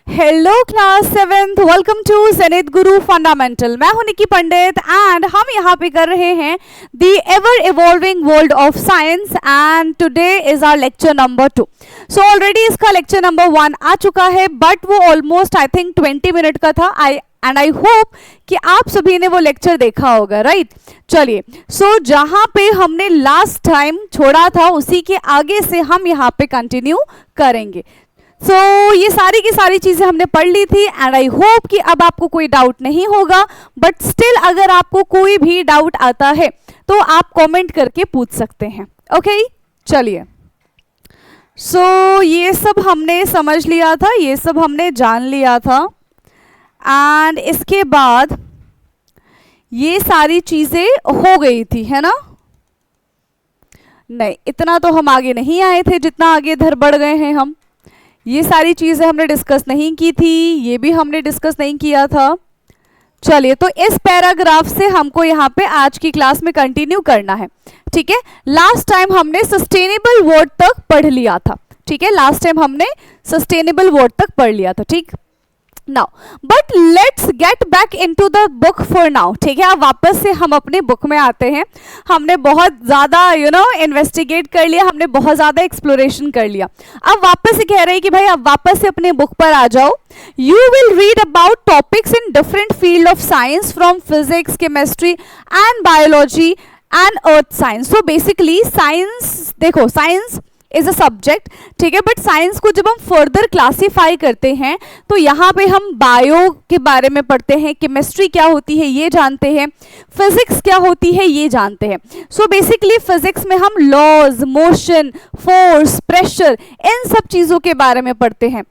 Hello class 7th, welcome to Zenith Guru fundamental. मैं हूं निकी पंडित and हम यहाँ पे कर रहे हैं the ever evolving world of science and today is our lecture number 2। So already इसका लेक्चर नंबर 1 आ चुका है, बट वो ऑलमोस्ट आई थिंक 20 मिनट का था। आई होप कि आप सभी ने वो लेक्चर देखा होगा, राइट? चलिए, सो जहाँ पे हमने लास्ट टाइम छोड़ा था उसी के आगे से हम यहाँ पे कंटिन्यू करेंगे। सो ये सारी की सारी चीज़ें हमने पढ़ ली थी एंड आई होप कि अब आपको कोई डाउट नहीं होगा, बट स्टिल अगर आपको कोई भी डाउट आता है तो आप कमेंट करके पूछ सकते हैं। ओके, चलिए। सो ये सब हमने समझ लिया था, ये सब हमने जान लिया था एंड इसके बाद ये सारी चीज़ें हो गई थी, है ना? नहीं, इतना तो हम आगे नहीं आए थे जितना आगे इधर बढ़ गए हैं हम। ये सारी चीज़ें हमने डिस्कस नहीं की थी, ये भी हमने डिस्कस नहीं किया था। चलिए, तो इस पैराग्राफ से हमको यहाँ पे आज की क्लास में कंटिन्यू करना है, ठीक है? लास्ट टाइम हमने सस्टेनेबल वर्ड तक पढ़ लिया था, ठीक है? लास्ट टाइम हमने सस्टेनेबल वर्ड तक पढ़ लिया था, ठीक? Now but let's get back into the book for now, ठीक है? अब वापस से हम अपने बुक में आते हैं। हमने बहुत ज़्यादा इन्वेस्टिगेट कर लिया, हमने बहुत ज़्यादा एक्सप्लोरेशन कर लिया। अब वापस से कह रहे हैं कि भाई अब वापस से अपने बुक पर आ जाओ। You will read about topics in different field of science from physics, chemistry and biology and earth science. So basically science, देखो साइंस इज अ सब्जेक्ट, ठीक है? बट साइंस को जब हम फर्दर क्लासीफाई करते हैं तो यहाँ पे हम बायो के बारे में पढ़ते हैं, केमिस्ट्री क्या होती है ये जानते हैं, फिजिक्स क्या होती है ये जानते हैं। सो बेसिकली फिजिक्स में हम लॉज, मोशन, फोर्स, प्रेशर, इन सब चीज़ों के बारे में पढ़ते हैं।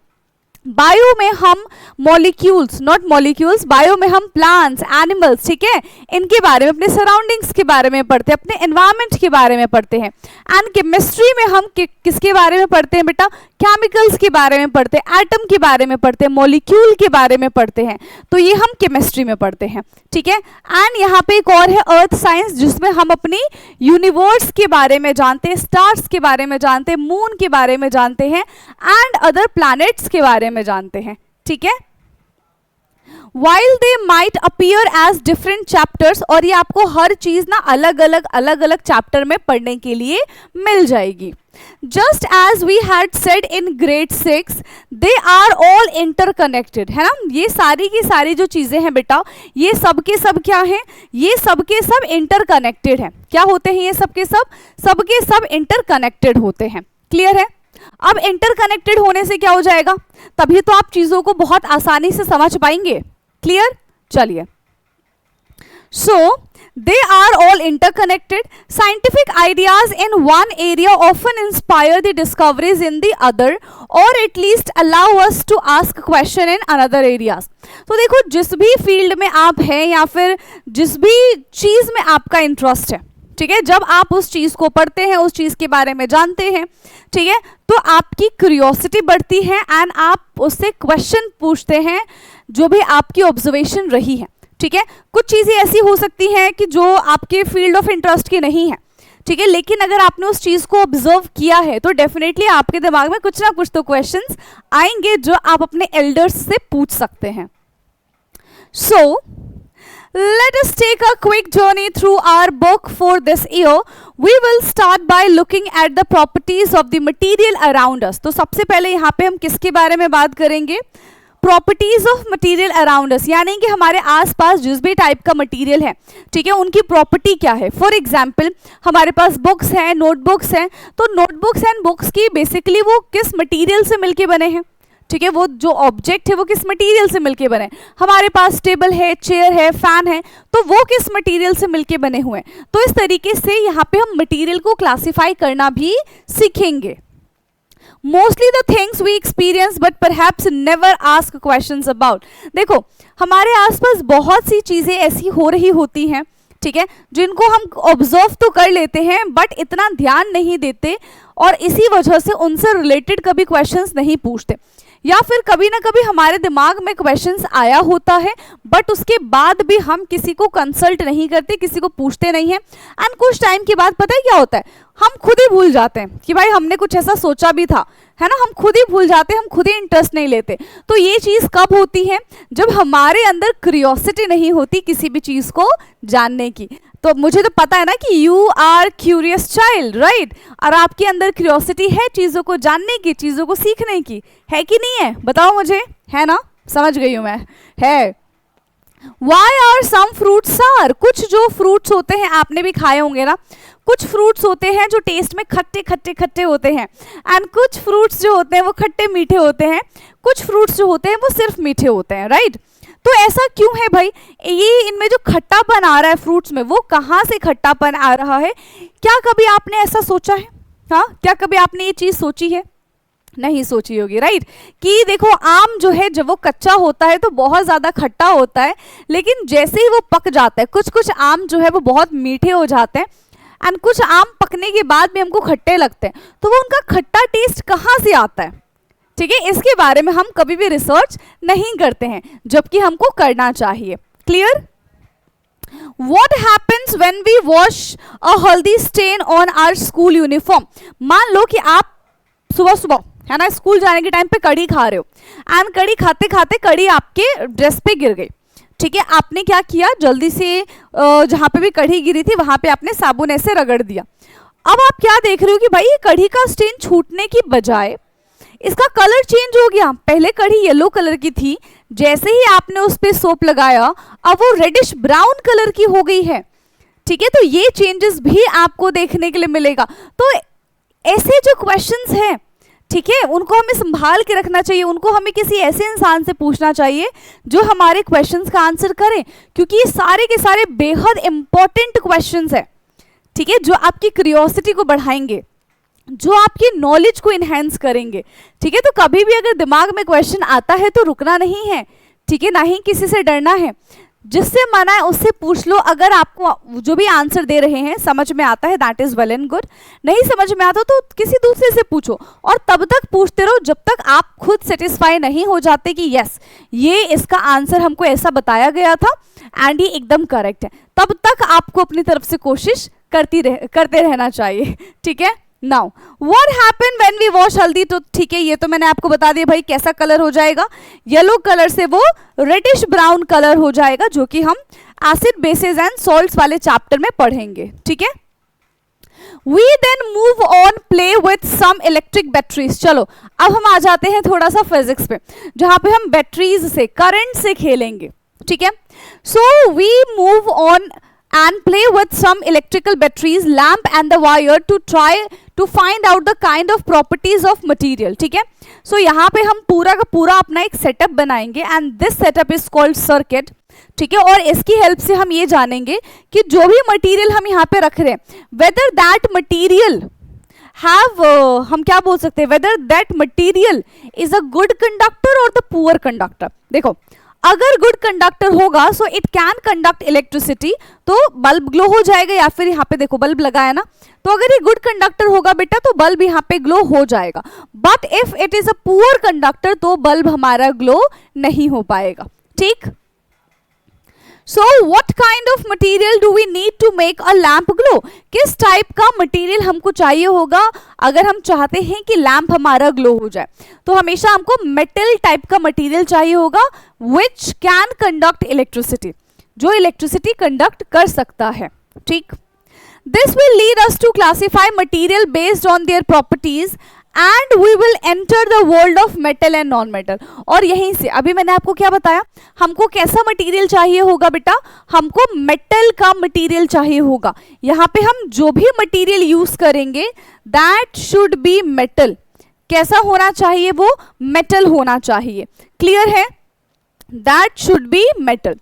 बायो में हम मॉलिक्यूल्स, नॉट मॉलिक्यूल्स, बायो में हम प्लांट्स, एनिमल्स, ठीक है, इनके बारे में, अपने सराउंडिंग्स के बारे में पढ़ते हैं, अपने एनवायरनमेंट के बारे में पढ़ते हैं। एंड केमिस्ट्री में हम किसके बारे में पढ़ते हैं बेटा? केमिकल्स के बारे में पढ़ते हैं, एटम के बारे में पढ़ते हैं, मॉलिक्यूल के बारे में पढ़ते हैं। तो ये हम केमिस्ट्री में पढ़ते हैं, ठीक है? एंड यहाँ पे एक और है अर्थ साइंस, जिसमें हम अपनी यूनिवर्स के बारे में जानते हैं, स्टार्स के बारे में जानते हैं, मून के बारे में जानते हैं एंड अदर प्लैनेट्स के बारे में जानते हैं, ठीक है? While they might appear as different chapters, और ये आपको हर चीज ना अलग अलग चैप्टर में पढ़ने के लिए मिल जाएगी। Just as we had said in grade 6, they are all interconnected, है ना? ये सारी की सारी जो चीजें हैं बेटा, ये सब के सब क्या हैं? ये सब के सब इंटरकनेक्टेड हैं। क्या होते हैं ये सब के सब इंटरकनेक्टेड होते हैं। क्लियर है? अब इंटरकनेक्टेड होने से क्या हो जाएगा? तभी तो आप चीजों को बहुत आसानी से समझ पाएंगे। क्लियर? चलिए, so they are all interconnected. Scientific ideas in one area often inspire the discoveries in the other और at least allow us to ask question in another areas. तो देखो, जिस भी फील्ड में आप हैं या फिर जिस भी चीज में आपका इंटरेस्ट है, ठीक है, जब आप उस चीज को पढ़ते हैं, उस चीज के बारे में जानते हैं, ठीक है, तो आपकी क्यूरियोसिटी बढ़ती है एंड आप उससे क्वेश्चन पूछते हैं जो भी आपकी ऑब्जर्वेशन रही है, ठीक है? कुछ चीजें ऐसी हो सकती हैं कि जो आपके फील्ड ऑफ इंटरेस्ट की नहीं है, ठीक है, लेकिन अगर आपने उस चीज को ऑब्जर्व किया है तो डेफिनेटली आपके दिमाग में कुछ ना कुछ तो क्वेश्चंस आएंगे जो आप अपने एल्डर्स से पूछ सकते हैं। सो let us take a quick journey through our book for this year. We will start by looking at the properties of the material around us. तो सबसे पहले यहाँ पे हम किसके बारे में बात करेंगे? Properties of material around us, यानी कि हमारे आसपास जिस भी टाइप का मटेरियल है, ठीक है, उनकी प्रॉपर्टी क्या है। फॉर एग्जाम्पल, हमारे पास बुक्स हैं, नोटबुक्स हैं, तो नोटबुक्स एंड बुक्स की बेसिकली वो किस मटेरियल से मिलके बने हैं, ठीक है? वो जो ऑब्जेक्ट है वो किस मटेरियल से मिलके बने? हमारे पास टेबल है, चेयर है, फैन है, तो वो किस मटेरियल से मिलके बने हुए हैं। तो इस तरीके से यहाँ पे हम मटेरियल को क्लासिफाई करना भी सीखेंगे। Mostly the things we experience but perhaps never ask questions about. देखो, हमारे आसपास बहुत सी चीजें ऐसी हो रही होती हैं, ठीक है, जिनको हम ऑब्जर्व तो कर लेते हैं बट इतना ध्यान नहीं देते और इसी वजह से उनसे रिलेटेड कभी क्वेश्चंस नहीं पूछते, या फिर कभी ना कभी हमारे दिमाग में क्वेश्चंस आया होता है बट उसके बाद भी हम किसी को कंसल्ट नहीं करते, किसी को पूछते नहीं हैं। एंड कुछ टाइम के बाद पता है क्या होता है? हम खुद ही भूल जाते हैं कि भाई हमने कुछ ऐसा सोचा भी था, है ना, हम खुद ही भूल जाते हैं, हम खुद ही इंटरेस्ट नहीं लेते। तो ये चीज़ कब होती है? जब हमारे अंदर क्यूरियोसिटी नहीं होती किसी भी चीज़ को जानने की। तो मुझे तो पता है ना कि you are curious child, right, और आपके अंदर क्यूरियोसिटी है चीज़ों को जानने की, चीज़ों को सीखने की, है कि नहीं है? बताओ मुझे, है ना? समझ गई हूँ मैं, है। Why are some fruits sour? कुछ जो फ्रूट्स होते हैं आपने भी खाए होंगे ना, कुछ फ्रूट्स होते हैं जो टेस्ट में खट्टे खट्टे खट्टे होते हैं, एंड कुछ फ्रूट्स जो होते हैं वो खट्टे मीठे होते हैं, कुछ फ्रूट्स जो होते हैं वो सिर्फ मीठे होते हैं, राइट। तो ऐसा क्यों है भाई? ये इनमें जो खट्टापन आ रहा है फ्रूट्स में, वो कहाँ से खट्टापन आ रहा है? क्या कभी आपने ऐसा सोचा है? हाँ, क्या कभी आपने ये चीज़ सोची है? नहीं सोची होगी, राइट, कि देखो आम जो है जब वो कच्चा होता है तो बहुत ज़्यादा खट्टा होता है, लेकिन जैसे ही वो पक जाता है, कुछ कुछ आम जो है वो बहुत मीठे हो जाते हैं, एंड कुछ आम पकने के बाद भी हमको खट्टे लगते हैं। तो वो उनका खट्टा टेस्ट कहाँ से आता है? ठीक है, इसके बारे में हम कभी भी रिसर्च नहीं करते हैं, जबकि हमको करना चाहिए। Clear? What happens when we wash a haldi stain on our school uniform? मान लो कि आप सुबह सुबह, है ना, स्कूल जाने के टाइम पे कड़ी खा रहे हो, एंड कड़ी खाते खाते कड़ी आपके ड्रेस पे गिर गई। ठीक है, आपने क्या किया, जल्दी से जहाँ पे भी कड़ी गिरी थी वहाँ पे आपने साबुन ऐसे रगड़ दिया। अब आप क्या देख रहे हो कि भाई ये कड़ी का स्टेन छूटने की बजाय इसका कलर चेंज हो गया। पहले कड़ी येलो कलर की थी, जैसे ही आपने उस पर सोप लगाया अब वो रेडिश ब्राउन कलर की हो गई है। ठीक है, तो ये चेंजेस भी आपको देखने के लिए मिलेगा। तो ऐसे जो क्वेश्चंस हैं, ठीक है, उनको हमें संभाल के रखना चाहिए, उनको हमें किसी ऐसे इंसान से पूछना चाहिए जो हमारे क्वेश्चंस का आंसर करें, क्योंकि ये सारे के सारे बेहद इंपॉर्टेंट क्वेश्चंस हैं। ठीक है, जो आपकी क्यूरियोसिटी को बढ़ाएंगे, जो आपकी नॉलेज को इन्हेंस करेंगे। ठीक है, तो कभी भी अगर दिमाग में क्वेश्चन आता है तो रुकना नहीं है, ठीक है, ना ही किसी से डरना है। जिससे मना है उससे पूछ लो। अगर आपको जो भी आंसर दे रहे हैं समझ में आता है, that is well and good. नहीं समझ में आता तो किसी दूसरे से पूछो, और तब तक पूछते रहो जब तक आप खुद सेटिस्फाई नहीं हो जाते कि यस ये इसका आंसर हमको ऐसा बताया गया था एंड ये एकदम करेक्ट है। तब तक आपको अपनी तरफ से कोशिश करते रहना चाहिए। ठीक है, now what happen when we wash haldi? तो ठीक है, ये तो मैंने आपको बता दिया भाई कैसा कलर हो जाएगा, येलो कलर से वो रेडिश ब्राउन कलर हो जाएगा, जो कि हम एसिड बेसिस एंड सॉल्ट्स वाले चैप्टर में पढ़ेंगे। ठीक है, we then move on play with some electric batteries. चलो अब हम आ जाते हैं थोड़ा सा फिजिक्स पे, जहां पे हम बैटरीज से, करंट से खेलेंगे। ठीक है, so we move on and play with some electrical batteries, lamp and the wire to try to find out the kind of properties of material. ठीक है, सो यहाँ पे हम पूरा का पूरा अपना एक सेटअप बनाएंगे and this setup is called circuit. ठीक है, और इसकी हेल्प से हम ये जानेंगे कि जो भी मटेरियल हम यहाँ पे रख रहे हैं, वेदर दैट मटेरियल हैव हम क्या बोल सकते हैं, whether that material is a good conductor और द पुअर कंडक्टर। देखो, अगर गुड कंडक्टर होगा so it can conduct electricity, तो बल्ब ग्लो हो जाएगा, या फिर यहाँ पे देखो बल्ब लगाया ना, तो अगर ये गुड कंडक्टर होगा बेटा तो बल्ब यहाँ पे ग्लो हो जाएगा। But if it is a poor conductor तो बल्ब हमारा ग्लो नहीं हो पाएगा। ठीक, so what kind of material do we need to make a lamp glow? किस टाइप का मटेरियल हमको चाहिए होगा अगर हम चाहते हैं कि लैम्प हमारा ग्लो हो जाए? तो हमेशा हमको मेटल टाइप का मटेरियल चाहिए होगा विच कैन कंडक्ट इलेक्ट्रिसिटी, जो इलेक्ट्रिसिटी कंडक्ट कर सकता है। ठीक, this will lead us to classify material based on their properties and we will enter the world of metal and non metal. और यहीं से अभी मैंने आपको क्या बताया, हमको कैसा मटेरियल चाहिए होगा बेटा, हमको मेटल का मटेरियल चाहिए होगा। यहाँ पे हम जो भी मटेरियल यूज करेंगे दैट शुड बी मेटल। कैसा होना चाहिए? वो मेटल होना चाहिए। क्लियर है? that should be metal.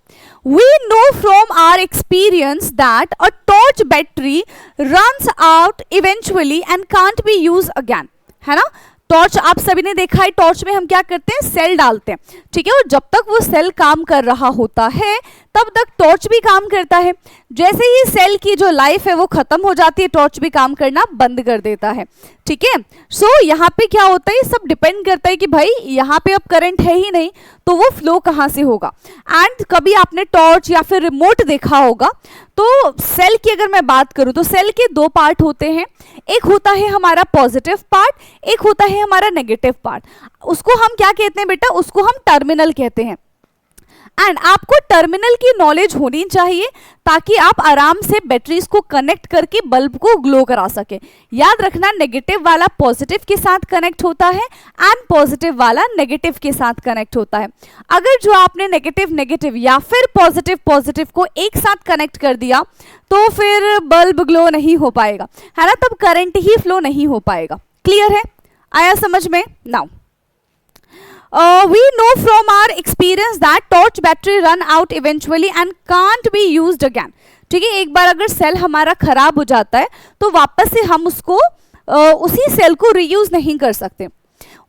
We know from our experience that a torch battery runs out eventually and can't be used again. है ना, टॉर्च आप सभी ने देखा है, टॉर्च में हम क्या करते हैं, सेल डालते हैं। ठीक है, और जब तक वो सेल काम कर रहा होता है तब तक टॉर्च भी काम करता है। जैसे ही सेल की जो लाइफ है वो खत्म हो जाती है, टॉर्च भी काम करना बंद कर देता है। ठीक है, सो यहाँ पे क्या होता है, सब डिपेंड करता है कि भाई यहाँ पे अब करंट है ही नहीं तो वो फ्लो कहाँ से होगा। एंड कभी आपने टॉर्च या फिर रिमोट देखा होगा, तो सेल की अगर मैं बात करूँ तो सेल के दो पार्ट होते हैं, एक होता है हमारा पॉजिटिव पार्ट, एक होता है हमारा नेगेटिव पार्ट। उसको हम क्या कहते हैं बेटा, उसको हम टर्मिनल कहते हैं। एंड आपको टर्मिनल की नॉलेज होनी चाहिए ताकि आप आराम से बैटरीज को कनेक्ट करके बल्ब को ग्लो करा सके। याद रखना, नेगेटिव वाला पॉजिटिव के साथ कनेक्ट होता है एंड पॉजिटिव वाला नेगेटिव के साथ कनेक्ट होता है। अगर जो आपने नेगेटिव नेगेटिव या फिर पॉजिटिव पॉजिटिव को एक साथ कनेक्ट कर दिया तो फिर बल्ब ग्लो नहीं हो पाएगा, है ना, तब करंट ही फ्लो नहीं हो पाएगा। क्लियर है, आया समझ में? Now we know from our experience that torch battery run out eventually and can't be used again। ठीक है, एक बार अगर सेल हमारा खराब हो जाता है तो वापस से हम उसको उसी सेल को रीयूज नहीं कर सकते।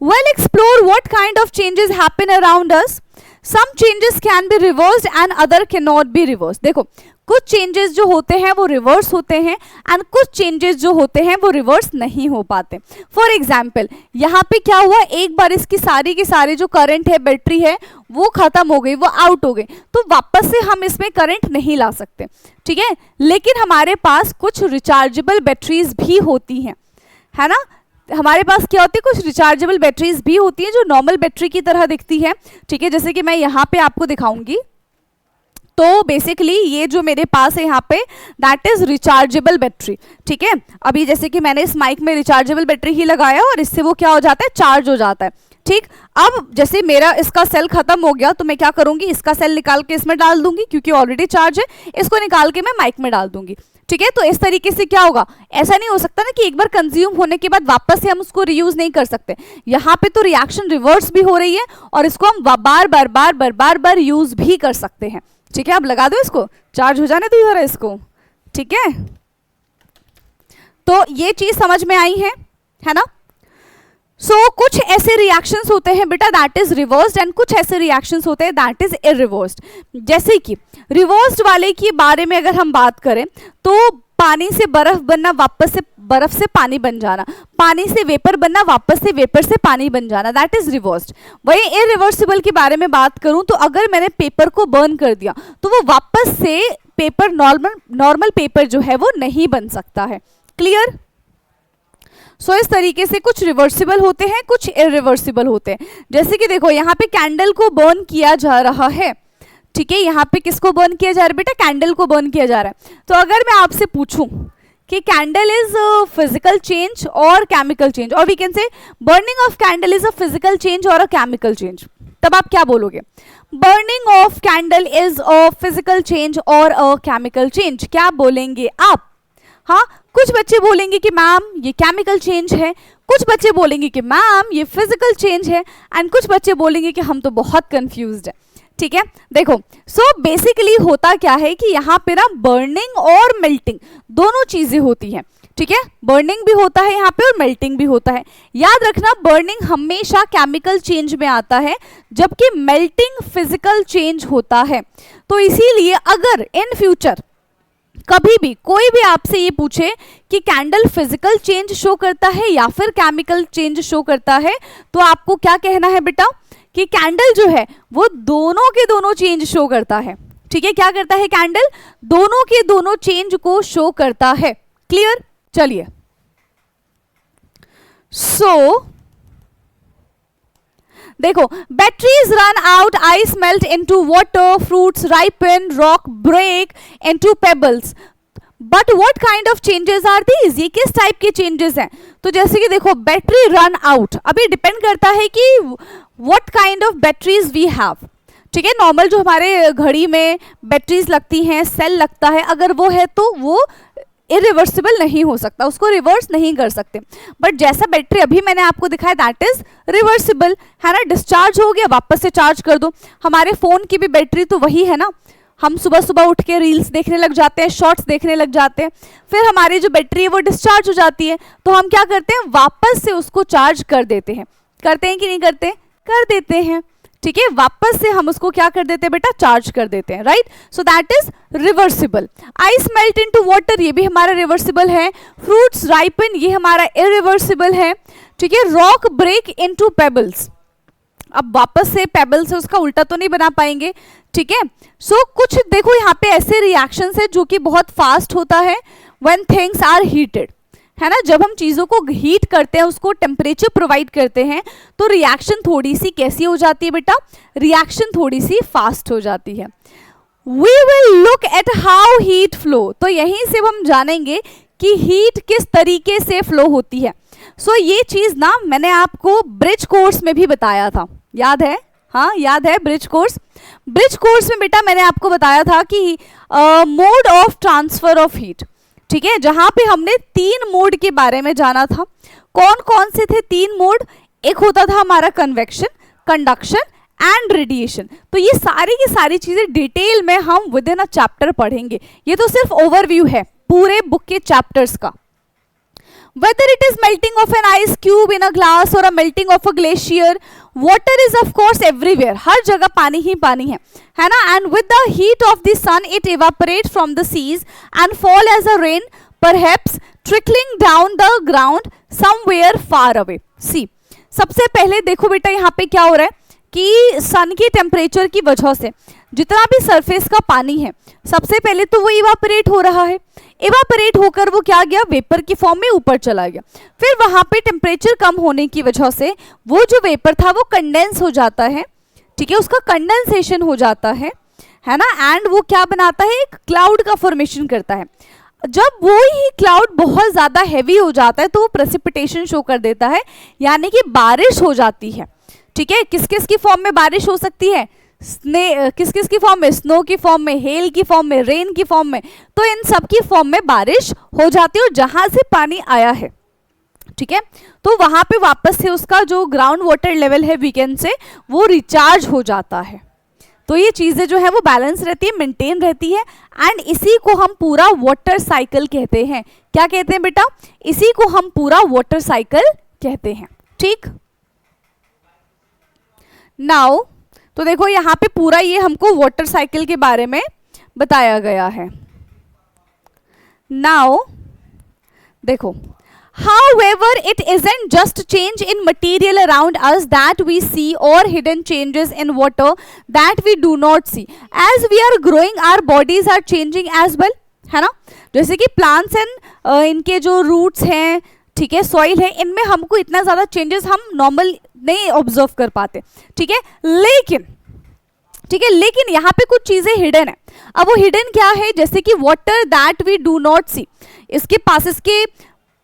Well, explore what kind of changes happen around us। Some changes can be reversed and other cannot be reversed। देखो, कुछ चेंजेस जो होते हैं वो रिवर्स होते हैं एंड कुछ चेंजेस जो होते हैं वो रिवर्स नहीं हो पाते। फॉर एग्जाम्पल, यहाँ पे क्या हुआ, एक बार इसकी सारी की सारी जो करंट है, बैटरी है, वो खत्म हो गई, वो आउट हो गई, तो वापस से हम इसमें करंट नहीं ला सकते। ठीक है, लेकिन हमारे पास कुछ रिचार्जेबल बैटरीज भी होती हैं, है ना, हमारे पास क्या होती है, कुछ रिचार्जेबल बैटरीज भी होती है जो नॉर्मल बैटरी की तरह दिखती है। ठीक है, जैसे कि मैं यहाँ पे आपको दिखाऊंगी, तो बेसिकली ये जो मेरे पास है यहाँ पे दैट इज रिचार्जेबल बैटरी। ठीक है, अभी जैसे कि मैंने इस माइक में रिचार्जेबल बैटरी ही लगाया और इससे वो क्या हो जाता है, चार्ज हो जाता है। ठीक, अब जैसे मेरा इसका सेल खत्म हो गया तो मैं क्या करूंगी, इसका सेल निकाल के इसमें डाल दूंगी क्योंकि ऑलरेडी चार्ज है, इसको निकाल के मैं माइक में डाल दूंगी। ठीक है, तो इस तरीके से क्या होगा, ऐसा नहीं हो सकता ना कि एक बार कंज्यूम होने के बाद वापस से हम उसको रीयूज नहीं कर सकते। यहाँ पे तो रिएक्शन रिवर्स भी हो रही है और इसको हम बार बार यूज भी कर सकते हैं। ठीक है, अब लगा दो इसको, चार्ज हो जाने दो जरा इसको। ठीक है, तो ये चीज समझ में आई है ना। कुछ ऐसे रिएक्शंस होते हैं बेटा दैट इज रिवर्स्ड एंड कुछ ऐसे रिएक्शंस होते हैं दैट इज इरिवर्स्ड। जैसे कि रिवर्स्ड वाले के बारे में अगर हम बात करें तो पानी से बर्फ बनना, वापस से बर्फ से पानी बन जाना, पानी से वेपर बनना, वापस से वेपर से पानी बन जाना, दैट इज रिवर्स्ड। वही इरिवर्सिबल के बारे में बात करूं तो अगर मैंने पेपर को बर्न कर दिया तो वो वापस से पेपर नॉर्मल पेपर जो है वो नहीं बन सकता है। क्लियर? इस तरीके से कुछ रिवर्सिबल होते हैं, कुछ इरिवर्सिबल होते हैं। जैसे कि देखो यहाँ पे कैंडल को बर्न किया जा रहा है। ठीक है, यहाँ पे किसको बर्न किया जा रहा है बेटा, कैंडल को बर्न किया जा रहा है। तो अगर मैं आपसे पूछूं कि कैंडल इज फिजिकल चेंज और केमिकल चेंज, और we can say burning of candle is a physical change और अ केमिकल चेंज, तब आप क्या बोलोगे? Burning of candle is a physical change और अ केमिकल चेंज, क्या बोलेंगे आप? हाँ, कुछ बच्चे बोलेंगे कि मैम ये केमिकल चेंज है, कुछ बच्चे बोलेंगे कि मैम ये फिजिकल चेंज है, एंड कुछ बच्चे बोलेंगे कि हम तो बहुत कंफ्यूज्ड है। ठीक है, देखो बेसिकली होता क्या है कि यहाँ पे ना बर्निंग और मेल्टिंग दोनों चीजें होती हैं। ठीक है, बर्निंग भी होता है यहाँ पे और मेल्टिंग भी होता है। याद रखना, बर्निंग हमेशा केमिकल चेंज में आता है जबकि मेल्टिंग फिजिकल चेंज होता है। तो इसीलिए अगर इन फ्यूचर कभी भी कोई भी आपसे ये पूछे कि कैंडल फिजिकल चेंज शो करता है या फिर केमिकल चेंज शो करता है, तो आपको क्या कहना है बेटा कि कैंडल जो है वो दोनों के दोनों चेंज शो करता है। ठीक है, क्या करता है कैंडल? दोनों के दोनों चेंज को शो करता है। क्लियर? चलिए, देखो, batteries run out, ice melt into water, fruits ripen, rock break into pebbles, but what kind of changes are these? ये किस टाइप के चेंजेस हैं? तो जैसे कि देखो, बैटरी रन आउट, अभी डिपेंड करता है कि what kind of batteries we have. ठीक है, नॉर्मल जो हमारे घड़ी में बैटरीज लगती हैं, सेल लगता है, अगर वो है तो वो इरिवर्सिबल नहीं हो सकता, उसको रिवर्स नहीं कर सकते। बट जैसा बैटरी अभी मैंने आपको दिखाया दैट इज रिवर्सिबल, है ना, डिस्चार्ज हो गया वापस से चार्ज कर दो। हमारे फोन की भी बैटरी तो वही है ना, हम सुबह सुबह उठ के रील्स देखने लग जाते हैं, शॉर्ट्स देखने लग जाते हैं, फिर हमारी जो बैटरी है वो डिस्चार्ज हो जाती है, तो हम क्या करते हैं, वापस से उसको चार्ज कर देते हैं। करते हैं कि नहीं करते? कर देते हैं। ठीक है, वापस से हम उसको क्या कर देते हैं बेटा, चार्ज कर देते हैं, right. So that is reversible. Ice melt into water, ये भी हमारा रिवर्सिबल है। फ्रूट्स राइपन, ये हमारा इरिवर्सिबल है। ठीक है, रॉक ब्रेक इनटू पेबल्स, अब वापस से पेबल से उसका उल्टा तो नहीं बना पाएंगे। ठीक है, कुछ देखो यहाँ पे ऐसे रिएक्शंस है जो कि बहुत फास्ट होता है व्हेन थिंग्स आर हीटेड, है ना, जब हम चीज़ों को हीट करते हैं, उसको टेम्परेचर प्रोवाइड करते हैं, तो रिएक्शन थोड़ी सी कैसी हो जाती है बेटा, रिएक्शन थोड़ी सी फास्ट हो जाती है। We will look at how heat flow, तो यहीं से हम जानेंगे कि हीट किस तरीके से फ्लो होती है। ये चीज़ ना मैंने आपको ब्रिज कोर्स में भी बताया था, याद है? हाँ याद है ब्रिज कोर्स। ब्रिज कोर्स में बेटा मैंने आपको बताया था कि mode of transfer of heat, ठीक है, जहां पे हमने 3 मोड के बारे में जाना था। कौन कौन से थे 3 मोड? एक होता था हमारा कन्वेक्शन, कंडक्शन एंड रेडिएशन। तो ये सारी की सारी चीजें डिटेल में हम विद इन अ चैप्टर पढ़ेंगे। ये तो सिर्फ ओवरव्यू है पूरे बुक के चैप्टर्स का। Whether it is melting of an ice cube in a glass or a melting of a glacier, water is of course everywhere. हर जगह पानी ही पानी है ना? And with the heat of the sun, it evaporates from the seas and fall as a rain, perhaps trickling down the ground somewhere far away. See, सबसे पहले देखो बेटा यहाँ पे क्या हो रहा है कि सन की टेम्परेचर की वजह से जितना भी सरफेस का पानी है, सबसे पहले तो वो इवापोरेट हो रहा है। इवापोरेट होकर वो क्या गया, वेपर की फॉर्म में ऊपर चला गया। फिर वहां पे टेम्परेचर कम होने की वजह से वो जो वेपर था वो कंडेंस हो जाता है, ठीक है, उसका कंडेंसेशन हो जाता है ना, एंड वो क्या बनाता है, एक क्लाउड का फॉर्मेशन करता है। जब वो ही क्लाउड बहुत ज़्यादा हैवी हो जाता है तो वो प्रेसिपिटेशन शो कर देता है, यानी कि बारिश हो जाती है, ठीक है। किस किस की फॉर्म में बारिश हो सकती है, किस किस की फॉर्म में, स्नो की फॉर्म में, हेल की फॉर्म में, रेन की फॉर्म में, तो इन सब की फॉर्म में बारिश हो जाती है। और जहां से पानी आया है, ठीक है, तो वहां पे वापस से उसका जो ग्राउंड वाटर लेवल है वीकेंड से वो रिचार्ज हो जाता है। तो ये चीजें जो है वो बैलेंस रहती है, मेंटेन रहती है, एंड इसी को हम पूरा वाटर साइकिल कहते हैं। क्या कहते हैं बेटा, इसी को हम पूरा वाटर साइकिल कहते हैं, ठीक। नाउ तो देखो यहाँ पे पूरा ये हमको वाटर साइकिल के बारे में बताया गया है। नाउ देखो, however it isn't just change in material around us that we see or hidden changes in water that we do not see. As we are growing our bodies are changing as well, है ना। जैसे कि plants and इनके जो roots हैं, ठीक है, soil है, इनमें हमको इतना ज़्यादा चेंजेस हम नॉर्मल नहीं ऑब्जर्व कर पाते, ठीक है, लेकिन यहाँ पे कुछ चीज़ें हिडन है। अब वो हिडन क्या है, जैसे कि water that we do not see, इसके पास, इसके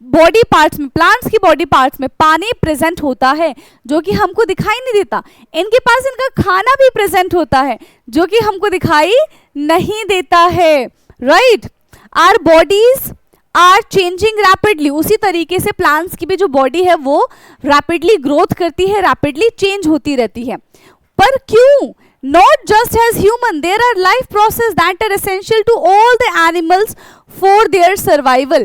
बॉडी पार्ट्स में, प्लांट्स की बॉडी पार्ट्स में पानी प्रेजेंट होता है जो कि हमको दिखाई नहीं देता। इनके पास इनका खाना भी प्रेजेंट होता है जो कि हमको दिखाई नहीं देता है, right. Our bodies are changing rapidly, उसी तरीके से प्लांट्स की भी जो बॉडी है वो रैपिडली ग्रोथ करती है, रैपिडली चेंज होती रहती है। पर क्यों? Not just as human, there are life processes that are essential to all the animals for their survival.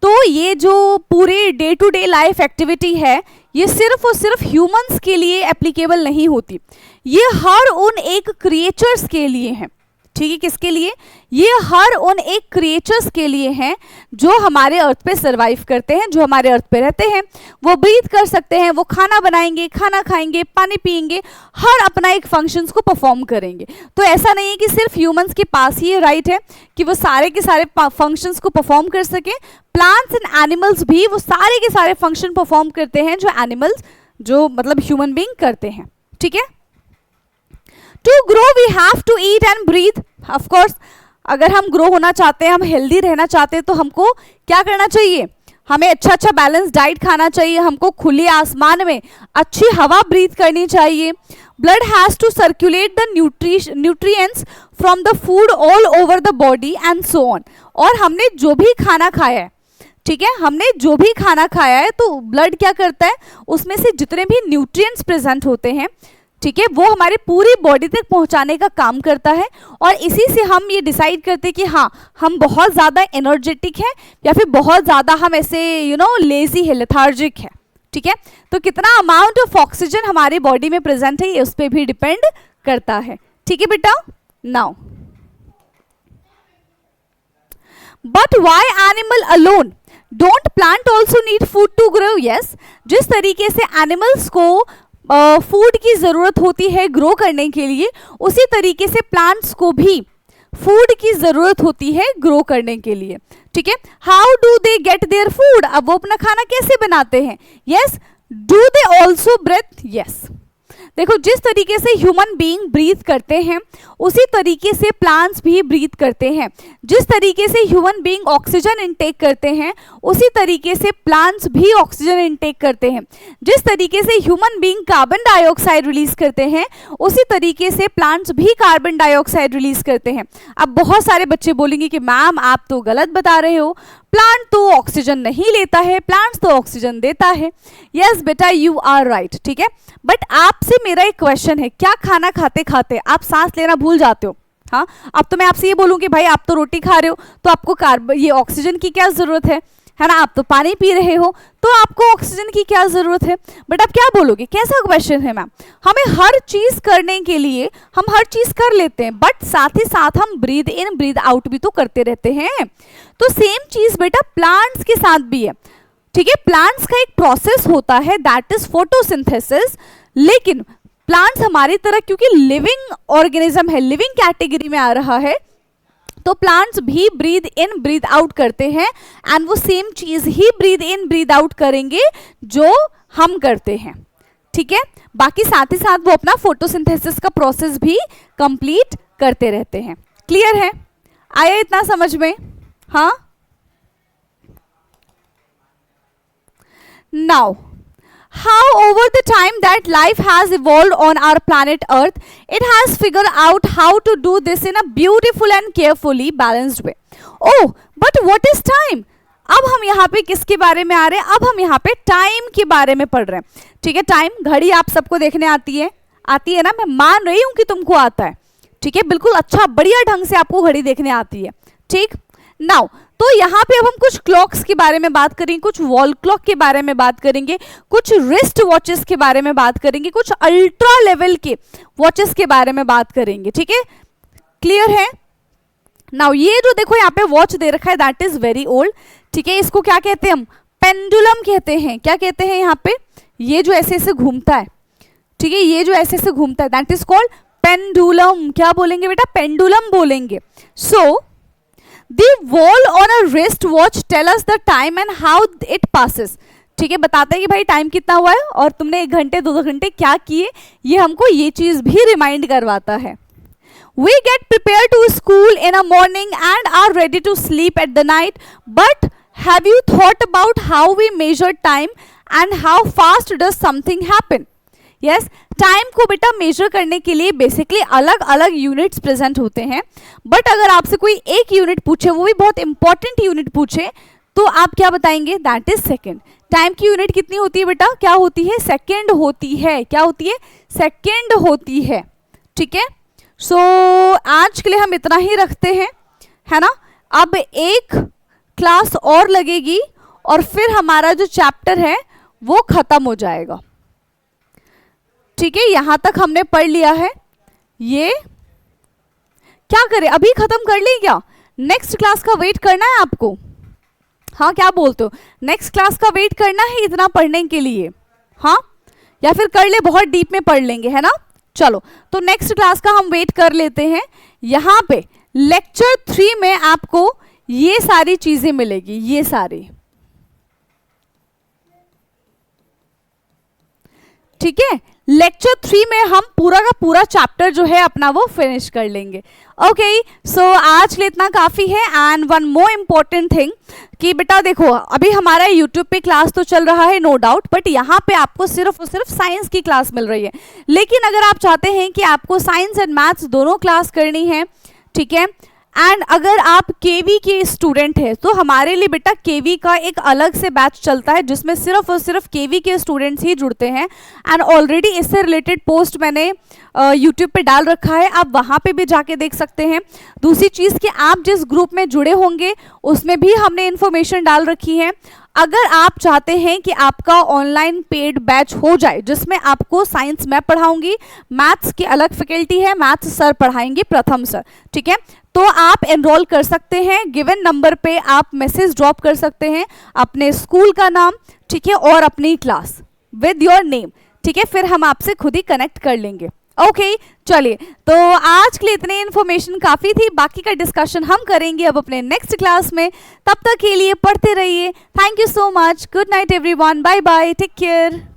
तो ये जो पूरे day to day life activity है, ये सिर्फ और सिर्फ ह्यूमंस के लिए एप्लीकेबल नहीं होती, ये हर उन एक क्रिएचर्स के लिए है, ठीक है। किसके लिए? ये हर उन एक क्रिएचर्स के लिए हैं जो हमारे अर्थ पे सरवाइव करते हैं, जो हमारे अर्थ पे रहते हैं। वो ब्रीथ कर सकते हैं, वो खाना बनाएंगे, खाना खाएंगे, पानी पिएंगे, हर अपना एक फंक्शंस को परफॉर्म करेंगे। तो ऐसा नहीं है कि सिर्फ ह्यूमंस के पास ही ये राइट है कि वो सारे के सारे फंक्शंस को परफॉर्म कर सके। प्लांट्स एंड एनिमल्स भी वो सारे के सारे फंक्शन परफॉर्म करते हैं जो एनिमल्स, जो मतलब ह्यूमन बीइंग करते हैं, ठीक है। To grow we have to eat and breathe. Of course, अगर हम ग्रो होना चाहते हैं, हम हेल्दी रहना चाहते हैं, तो हमको क्या करना चाहिए? हमें अच्छा बैलेंस डाइट खाना चाहिए, हमको खुले आसमान में अच्छी हवा ब्रीथ करनी चाहिए। Blood has to circulate the nutrients from the food all over the body and so on. और हमने जो भी खाना खाया है, ठीक है, हमने जो भी खाना खाया है, तो ब्लड क्या करता है, उसमें से जितने भी न्यूट्रिएंट्स प्रेजेंट होते हैं, ठीक है, वो हमारे पूरी बॉडी तक पहुंचाने का काम करता है। और इसी से हम ये डिसाइड करते हैं कि हाँ, हम बहुत ज़्यादा एनर्जेटिक हैं या फिर बहुत ज़्यादा हम ऐसे लेजी है, लेथार्जिक है, ठीक है। तो कितना अमाउंट ऑफ ऑक्सीजन हमारी बॉडी में प्रेजेंट है, ये उस पर भी डिपेंड करता है, ठीक है बेटा। Now but why animal alone? Don't plant also need food to grow? Yes, जिस तरीके से एनिमल्स को फूड की ज़रूरत होती है ग्रो करने के लिए, उसी तरीके से प्लांट्स को भी फूड की जरूरत होती है ग्रो करने के लिए, ठीक है। How do they get their food, अब वो अपना खाना कैसे बनाते हैं, yes. Do they also breathe, yes. देखो जिस तरीके से ह्यूमन बीइंग ब्रीथ करते हैं उसी तरीके से प्लांट्स भी ब्रीथ करते हैं। जिस तरीके से ह्यूमन बीइंग ऑक्सीजन इनटेक करते हैं उसी तरीके से प्लांट्स भी ऑक्सीजन इनटेक करते हैं। जिस तरीके से human being carbon dioxide release करते हैं उसी तरीके से प्लांट्स भी कार्बन डाइऑक्साइड रिलीज करते हैं। अब बहुत सारे बच्चे बोलेंगे कि मैम आप तो गलत बता रहे हो, प्लांट तो ऑक्सीजन नहीं लेता है, प्लांट्स तो ऑक्सीजन देता है। यस बेटा यू आर राइट, ठीक है। बट आपसे मेरा एक क्वेश्चन है, क्या खाना खाते खाते आप सांस लेना भूल जाते हो? हाँ, अब तो मैं आपसे ये बोलूँ कि भाई आप तो रोटी खा रहे हो तो आपको ये ऑक्सीजन की क्या जरूरत है ना, आप तो पानी पी रहे हो तो आपको ऑक्सीजन की क्या जरूरत है? बट आप क्या बोलोगे, कैसा क्वेश्चन है मैम? हमें हर चीज करने के लिए हम हर चीज कर लेते हैं बट साथ ही साथ हम ब्रीद इन ब्रीद आउट भी तो करते रहते हैं। तो सेम चीज बेटा प्लांट्स के साथ भी है, ठीक है। प्लांट्स का एक प्रोसेस होता है दैट इज फोटोसिंथेसिस, लेकिन प्लांट्स हमारी तरह क्योंकि लिविंग ऑर्गेनिज्म है, लिविंग कैटेगरी में आ रहा है, तो प्लांट्स भी ब्रीद इन ब्रीद आउट करते हैं एंड वो सेम चीज ही ब्रीद इन ब्रीद आउट करेंगे जो हम करते हैं, ठीक है। बाकी साथ ही साथ वो अपना फोटोसिंथेसिस का प्रोसेस भी कंप्लीट करते रहते हैं। क्लियर है? आया इतना समझ में? हाँ। Now how over the time that life has evolved on our planet Earth, it has figured out how to do this in a beautiful and carefully balanced way. Oh, but what is time? अब हम यहाँ पे किसके बारे में आ रहे हैं? अब हम यहाँ पे टाइम के बारे में पढ़ रहे हैं, ठीक है। टाइम, घड़ी आप सबको देखने आती है ना, मैं मान रही हूँ कि तुमको आता है, ठीक है। बिल्कुल अच्छा बढ़िया ढंग से आपको घड़ी देखने आती है, ठीक। नाउ तो यहाँ पे अब हम कुछ क्लॉक्स के बारे में बात करेंगे, कुछ वॉल क्लॉक के बारे में बात करेंगे, कुछ रिस्ट वॉचेस के बारे में बात करेंगे, कुछ अल्ट्रा लेवल के वॉचेस के बारे में बात करेंगे, ठीक है। क्लियर है? नाउ ये जो देखो यहाँ पे वॉच दे रखा है दैट इज वेरी ओल्ड, ठीक है। इसको क्या कहते हैं हम? पेंडुलम कहते हैं। क्या कहते हैं यहाँ पे? ये जो ऐसे ऐसे घूमता है, ठीक है, ये जो ऐसे ऐसे घूमता है दैट इज कॉल्ड पेंडुलम। क्या बोलेंगे बेटा? पेंडुलम बोलेंगे। सो The wall on a wrist watch tell us the time and how it passes, ठीक है। बताता है कि भाई टाइम कितना हुआ है और तुमने 1 घंटे 2 घंटे क्या किए, ये हमको ये चीज भी रिमाइंड करवाता है। We get prepared to school in a morning and are ready to sleep at the night, but have you thought about how we measure time and how fast does something happen? Yes, time को बेटा major करने के लिए basically अलग अलग units present होते हैं, but अगर आपसे कोई एक यूनिट पूछे, वो भी बहुत इंपॉर्टेंट यूनिट पूछे, तो आप क्या बताएंगे? That is second. टाइम की यूनिट कितनी होती है बेटा? क्या होती है? सेकेंड होती है। क्या होती है? सेकेंड होती है, ठीक है। सो आज के लिए हम इतना ही रखते हैं, है ना। अब एक क्लास और लगेगी और फिर हमारा जो चैप्टर है वो खत्म हो जाएगा, ठीक है। यहां तक हमने पढ़ लिया है। ये क्या करें, अभी खत्म कर लें क्या? नेक्स्ट क्लास का वेट करना है आपको? हाँ, क्या बोलते हो? नेक्स्ट क्लास का वेट करना है इतना पढ़ने के लिए? हाँ, या फिर कर ले, बहुत डीप में पढ़ लेंगे, है ना। चलो, तो नेक्स्ट क्लास का हम वेट कर लेते हैं। यहाँ पे लेक्चर 3 में आपको ये सारी चीजें मिलेगी, ये सारी, ठीक है। लेक्चर 3 में हम पूरा का पूरा चैप्टर जो है अपना वो फिनिश कर लेंगे। ओके, सो आज के लिए इतना काफ़ी है। And one more important thing कि बेटा देखो, अभी हमारा यूट्यूब पे क्लास तो चल रहा है नो डाउट, बट यहाँ पे आपको सिर्फ और सिर्फ साइंस की क्लास मिल रही है। लेकिन अगर आप चाहते हैं कि आपको साइंस एंड मैथ्स दोनों क्लास करनी है, ठीक है, एंड अगर आप केवी के स्टूडेंट हैं तो हमारे लिए बेटा केवी का एक अलग से बैच चलता है जिसमें सिर्फ और सिर्फ केवी के स्टूडेंट्स ही जुड़ते हैं। एंड ऑलरेडी इससे रिलेटेड पोस्ट मैंने यूट्यूब पे डाल रखा है, आप वहाँ पे भी जाके देख सकते हैं। दूसरी चीज़ कि आप जिस ग्रुप में जुड़े होंगे उसमें भी हमने इन्फॉर्मेशन डाल रखी है। अगर आप चाहते हैं कि आपका ऑनलाइन पेड बैच हो जाए जिसमें आपको साइंस मैं पढ़ाऊंगी, मैथ्स की अलग फैकल्टी है, मैथ्स सर पढ़ाएंगे, प्रथम सर, ठीक है, तो आप एनरोल कर सकते हैं। गिवन नंबर पे आप मैसेज ड्रॉप कर सकते हैं, अपने स्कूल का नाम, ठीक है, और अपनी क्लास विद योर नेम, ठीक है, फिर हम आपसे खुद ही कनेक्ट कर लेंगे। ओके चलिए, तो आज के लिए इतनी इन्फॉर्मेशन काफ़ी थी, बाकी का डिस्कशन हम करेंगे अब अपने नेक्स्ट क्लास में। तब तक के लिए पढ़ते रहिए। Thank you so much. Good night everyone, bye bye, take care.